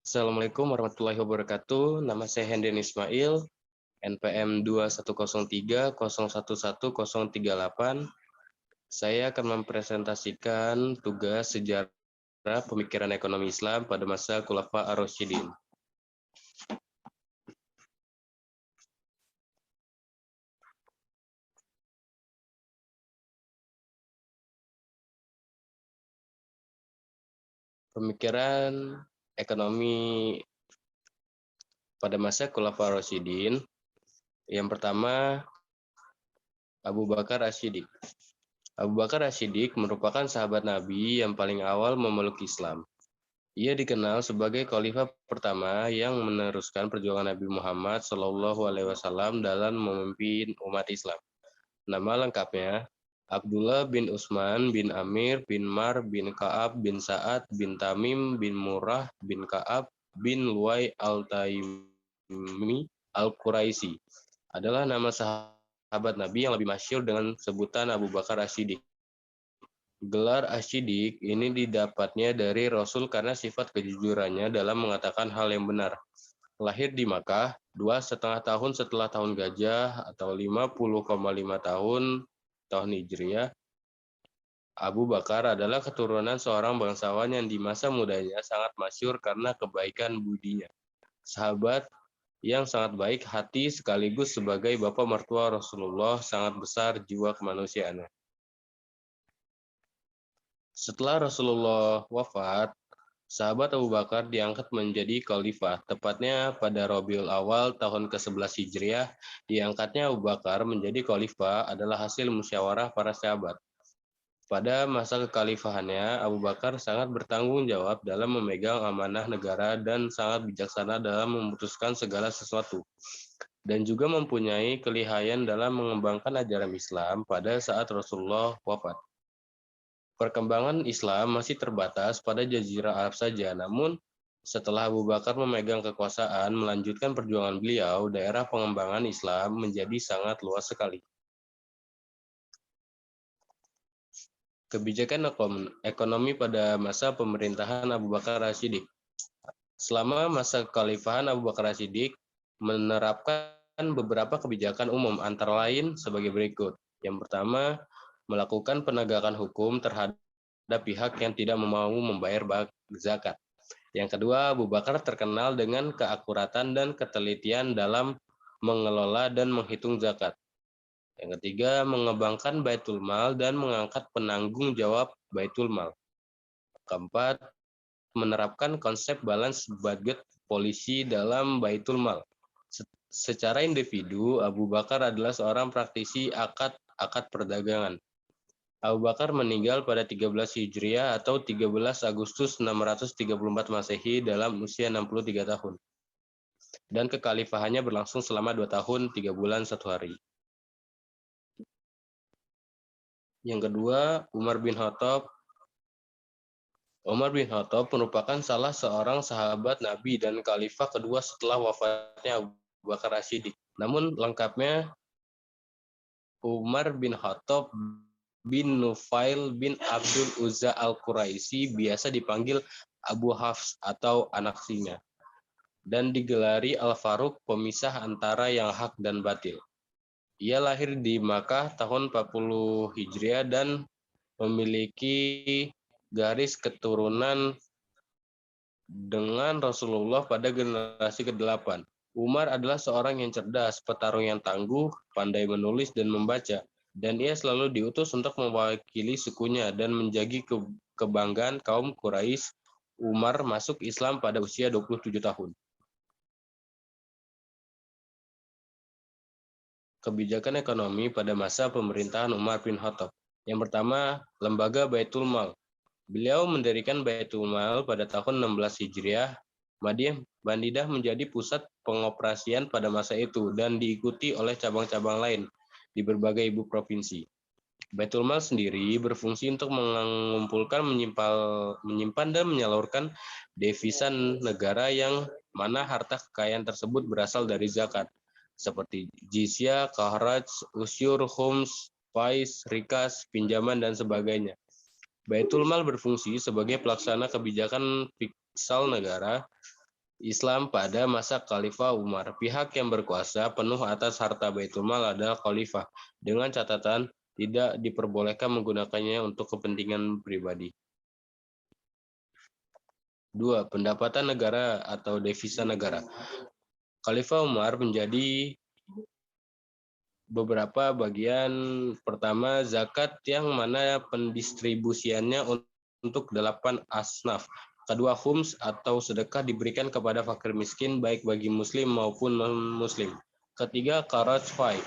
Assalamualaikum warahmatullahi wabarakatuh. Nama saya Hendren Ismail, NPM 2103011038. Saya akan mempresentasikan tugas sejarah pemikiran ekonomi Islam pada masa Khulafa ar-Rasyidin. Pemikiran ekonomi pada masa Khulafa ar-Rasyidin. Yang pertama, Abu Bakar As-Siddiq. Abu Bakar As-Siddiq merupakan sahabat Nabi yang paling awal memeluk Islam. Ia dikenal sebagai khalifah pertama yang meneruskan perjuangan Nabi Muhammad SAW dalam memimpin umat Islam. Nama lengkapnya Abdullah bin Utsman bin Amir bin Mar bin Ka'ab bin Sa'ad bin Tamim bin Murrah bin Ka'ab bin Luwai al-Taimi al-Quraisy adalah nama sahabat Nabi yang lebih masyhur dengan sebutan Abu Bakar As-Siddiq. Gelar Asy-Siddiq ini didapatnya dari Rasul karena sifat kejujurannya dalam mengatakan hal yang benar. Lahir di Makkah 2,5 tahun setelah tahun Gajah atau 50,5 tahun Hijriah, Abu Bakar adalah keturunan seorang bangsawan yang di masa mudanya sangat masyhur karena kebaikan budinya. Sahabat yang sangat baik hati sekaligus sebagai bapak mertua Rasulullah, sangat besar jiwa kemanusiaannya. Setelah Rasulullah wafat, sahabat Abu Bakar diangkat menjadi khalifah. Tepatnya pada Rabiul Awal tahun ke-11 Hijriah, diangkatnya Abu Bakar menjadi khalifah adalah hasil musyawarah para sahabat. Pada masa kekhalifahannya, Abu Bakar sangat bertanggung jawab dalam memegang amanah negara dan sangat bijaksana dalam memutuskan segala sesuatu. Dan juga mempunyai kelihayan dalam mengembangkan ajaran Islam pada saat Rasulullah wafat. Perkembangan Islam masih terbatas pada Jazirah Arab saja, namun setelah Abu Bakar memegang kekuasaan melanjutkan perjuangan beliau, daerah pengembangan Islam menjadi sangat luas sekali. Kebijakan ekonomi pada masa pemerintahan Abu Bakar As-Siddiq. Selama masa kekhalifahan Abu Bakar As-Siddiq menerapkan beberapa kebijakan umum, antara lain sebagai berikut. Yang pertama, melakukan penegakan hukum terhadap pihak yang tidak mau membayar zakat. Yang kedua, Abu Bakar terkenal dengan keakuratan dan ketelitian dalam mengelola dan menghitung zakat. Yang ketiga, mengembangkan Baitul Mal dan mengangkat penanggung jawab Baitul Mal. Keempat, menerapkan konsep balance budget polisi dalam Baitul Mal. Secara individu, Abu Bakar adalah seorang praktisi akad perdagangan. Abu Bakar meninggal pada 13 Hijriah atau 13 Agustus 634 Masehi dalam usia 63 tahun. Dan kekhalifahannya berlangsung selama 2 tahun, 3 bulan, 1 hari. Yang kedua, Umar bin Khattab. Umar bin Khattab merupakan salah seorang sahabat Nabi dan khalifah kedua setelah wafatnya Abu Bakar As-Siddiq. Namun lengkapnya Umar bin Khattab bin Nufail bin Abdul Uzza al-Quraisy, biasa dipanggil Abu Hafs atau anak singa, dan digelari Al-Faruq, pemisah antara yang hak dan batil. Ia lahir di Makkah tahun 40 Hijriah dan memiliki garis keturunan dengan Rasulullah pada generasi ke-8. Umar adalah seorang yang cerdas, petarung yang tangguh, pandai menulis dan membaca, dan ia selalu diutus untuk mewakili sukunya dan menjadi kebanggaan kaum Quraisy. Umar masuk Islam pada usia 27 tahun. Kebijakan ekonomi pada masa pemerintahan Umar bin Khattab. Yang pertama, Lembaga Baitul Mal. Beliau mendirikan Baitul Mal pada tahun 16 Hijriah. Madinah menjadi pusat pengoperasian pada masa itu dan diikuti oleh cabang-cabang lain di berbagai ibu provinsi. Baitul Mal sendiri berfungsi untuk mengumpulkan, menyimpan dan menyalurkan devisa negara yang mana harta kekayaan tersebut berasal dari zakat, seperti jizyah, kharaj, usyur, khums, faiz, rikas, pinjaman, dan sebagainya. Baitul Mal berfungsi sebagai pelaksana kebijakan fiskal negara Islam pada masa Khalifah Umar. Pihak yang berkuasa penuh atas harta Baitul Mal adalah khalifah, dengan catatan tidak diperbolehkan menggunakannya untuk kepentingan pribadi. 2. Pendapatan negara atau devisa negara. Khalifah Umar menjadi beberapa bagian. Pertama, zakat yang mana pendistribusiannya untuk 8 asnaf. Kedua, khums atau sedekah diberikan kepada fakir miskin baik bagi muslim maupun non-muslim. Ketiga, kharaj fai,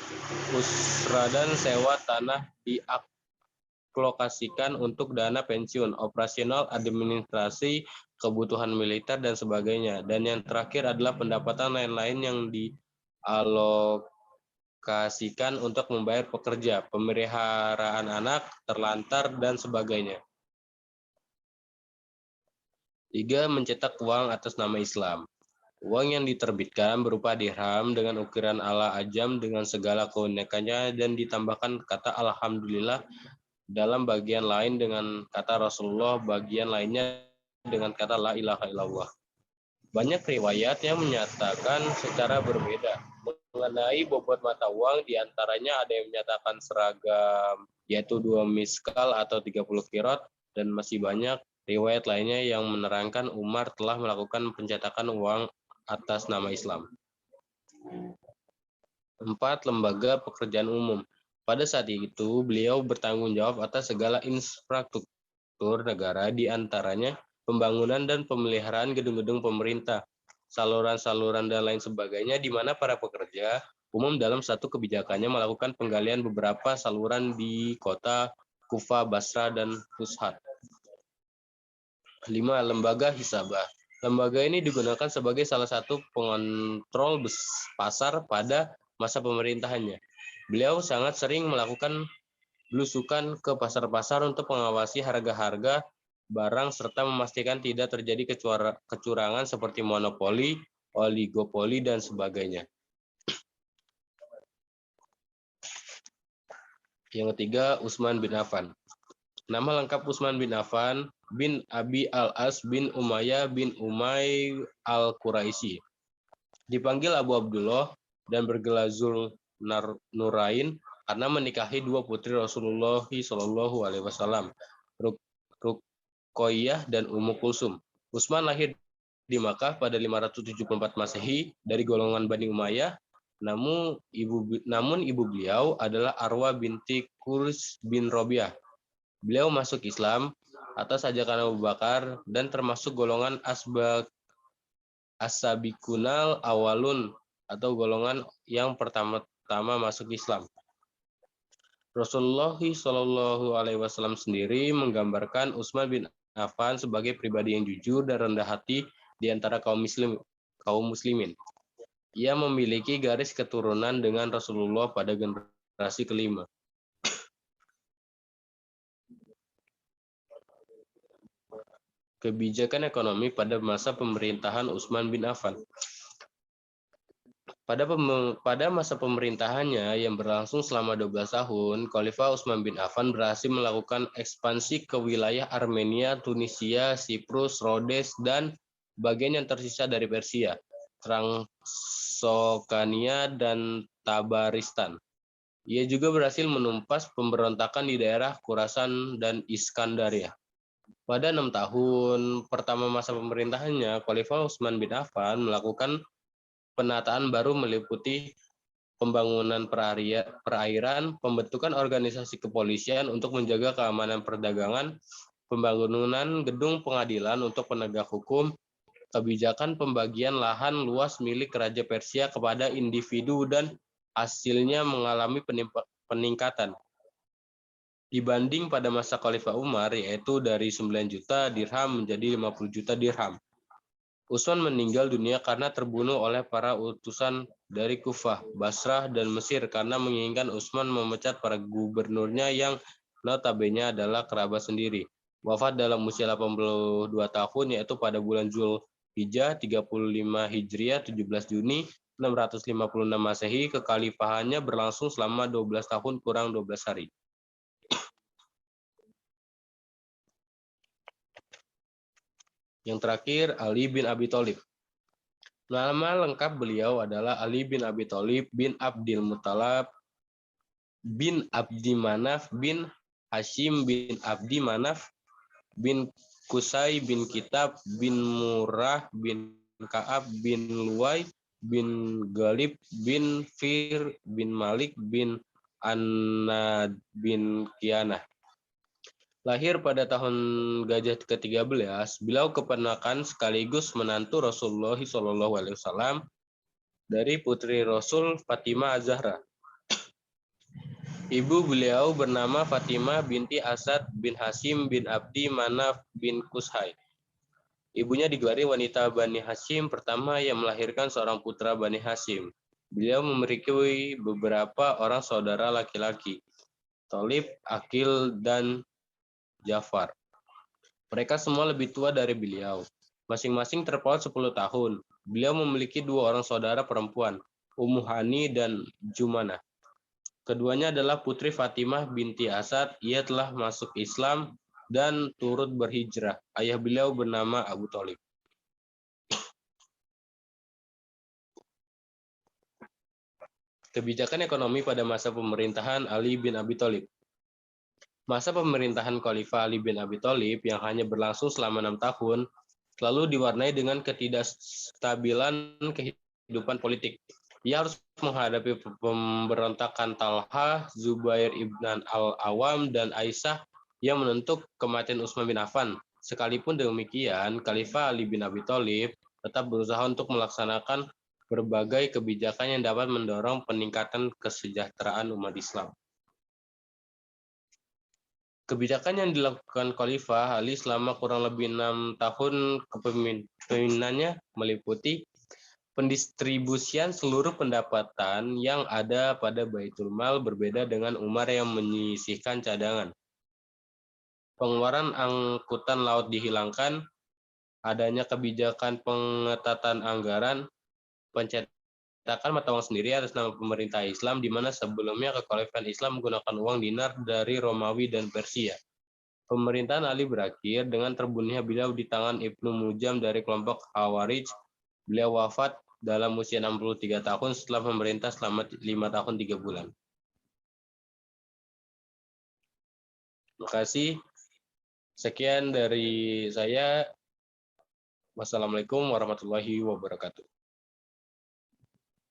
usradan sewa tanah dialokasikan untuk dana pensiun, operasional, administrasi, kebutuhan militer, dan sebagainya. Dan yang terakhir adalah pendapatan lain-lain yang dialokasikan untuk membayar pekerja, pemeliharaan anak, terlantar, dan sebagainya. 3. Mencetak uang atas nama Islam. Uang yang diterbitkan berupa dirham dengan ukiran ala ajam dengan segala keunikannya dan ditambahkan kata Alhamdulillah dalam bagian lain dengan kata Rasulullah, bagian lainnya dengan kata La ilaha illallah. Banyak riwayat yang menyatakan secara berbeda mengenai bobot mata uang, diantaranya ada yang menyatakan seragam, yaitu 2 miskal atau 30 kirot, dan masih banyak riwayat lainnya yang menerangkan Umar telah melakukan pencetakan uang atas nama Islam. 4. Lembaga pekerjaan umum. Pada saat itu, beliau bertanggung jawab atas segala infrastruktur negara, diantaranya pembangunan dan pemeliharaan gedung-gedung pemerintah, saluran-saluran, dan lain sebagainya, di mana para pekerja umum dalam satu kebijakannya melakukan penggalian beberapa saluran di kota Kufah, Basra, dan Fushat. 5. Lembaga Hisabah. Lembaga ini digunakan sebagai salah satu pengontrol pasar pada masa pemerintahannya. Beliau sangat sering melakukan belusukan ke pasar-pasar untuk mengawasi harga-harga barang serta memastikan tidak terjadi kecurangan seperti monopoli, oligopoli, dan sebagainya. Yang ketiga, Utsman bin Affan. Nama lengkap Utsman bin Affan bin Abi al-As bin Umayyah bin Umay al-Quraisy. Dipanggil Abu Abdullah dan bergelar Zul Nurain karena menikahi 2 putri Rasulullah SAW, Ruqayyah dan Ummu Kulsum. Utsman lahir di Makkah pada 574 Masehi dari golongan Bani Umayyah. Namun ibu beliau adalah Arwa binti Kurs bin Robiah. Beliau masuk Islam atas ajakan Abu Bakar dan termasuk golongan as-sabiqunal awalun atau golongan yang pertama-tama masuk Islam. Rasulullah SAW sendiri menggambarkan Utsman bin Affan sebagai pribadi yang jujur dan rendah hati di antara kaum muslimin. Ia memiliki garis keturunan dengan Rasulullah pada generasi kelima. Kebijakan ekonomi pada masa pemerintahan Utsman bin Affan. Pada masa pemerintahannya yang berlangsung selama 12 tahun, Khalifah Utsman bin Affan berhasil melakukan ekspansi ke wilayah Armenia, Tunisia, Siprus, Rhodes, dan bagian yang tersisa dari Persia, Transokania, dan Tabaristan. Ia juga berhasil menumpas pemberontakan di daerah Khurasan dan Iskandaria. Pada 6 tahun pertama masa pemerintahannya, Khalifah Utsman bin Affan melakukan penataan baru meliputi pembangunan perairan, pembentukan organisasi kepolisian untuk menjaga keamanan perdagangan, pembangunan gedung pengadilan untuk penegak hukum, kebijakan pembagian lahan luas milik Raja Persia kepada individu, dan hasilnya mengalami peningkatan dibanding pada masa Khalifah Umar, yaitu dari 9 juta dirham menjadi 50 juta dirham. Utsman meninggal dunia karena terbunuh oleh para utusan dari Kufah, Basrah, dan Mesir karena menginginkan Utsman memecat para gubernurnya yang notabene adalah kerabat sendiri. Wafat dalam usia 82 tahun, yaitu pada bulan Zulhijjah 35 Hijriah 17 Juni 656 Masehi. Kekhalifahannya berlangsung selama 12 tahun kurang 12 hari. Yang terakhir, Ali bin Abi Thalib. Nama lengkap beliau adalah Ali bin Abi Thalib bin Abdul Muthalib bin Abdi Manaf bin Hashim bin Abdi Manaf bin Kusai bin Kitab bin Murrah bin Ka'ab bin Luwai bin Galib bin Fir bin Malik bin Anad bin Kianah. Lahir pada tahun Gajah ke-13, beliau keponakan sekaligus menantu Rasulullah SAW dari putri Rasul Fatimah Az-Zahra. Ibu beliau bernama Fatimah binti Asad bin Hasim bin Abdi Manaf bin Kushai. Ibunya digelari wanita Bani Hashim pertama yang melahirkan seorang putra Bani Hashim. Beliau memiliki beberapa orang saudara laki-laki, Thalib, Aqil, dan Jafar. Mereka semua lebih tua dari beliau. Masing-masing terpaut 10 tahun. Beliau memiliki 2 orang saudara perempuan, Ummu Hani dan Jumanah. Keduanya adalah putri Fatimah binti Asad. Ia telah masuk Islam dan turut berhijrah. Ayah beliau bernama Abu Thalib. Kebijakan ekonomi pada masa pemerintahan Ali bin Abi Thalib. Masa pemerintahan Khalifah Ali bin Abi Thalib yang hanya berlangsung selama 6 tahun selalu diwarnai dengan ketidakstabilan kehidupan politik. Ia harus menghadapi pemberontakan Talha, Zubair ibn al-Awam, dan Aisyah yang menuntut kematian Utsman bin Affan. Sekalipun demikian, Khalifah Ali bin Abi Thalib tetap berusaha untuk melaksanakan berbagai kebijakan yang dapat mendorong peningkatan kesejahteraan umat Islam. Kebijakan yang dilakukan Khalifah Ali selama kurang lebih 6 tahun kepemimpinannya meliputi pendistribusian seluruh pendapatan yang ada pada Baitul Mal berbeda dengan Umar yang menyisihkan cadangan. Pengeluaran angkutan laut dihilangkan, adanya kebijakan pengetatan anggaran, pencetakan mata uang sendiri atas nama pemerintah Islam, di mana sebelumnya kekhalifahan Islam menggunakan uang dinar dari Romawi dan Persia. Pemerintahan Ali berakhir dengan terbunuhnya beliau di tangan Ibnu Mujam dari kelompok Khawarij. Beliau wafat dalam usia 63 tahun setelah memerintah selama 5 tahun 3 bulan. Terima kasih. Sekian dari saya. Wassalamualaikum warahmatullahi wabarakatuh.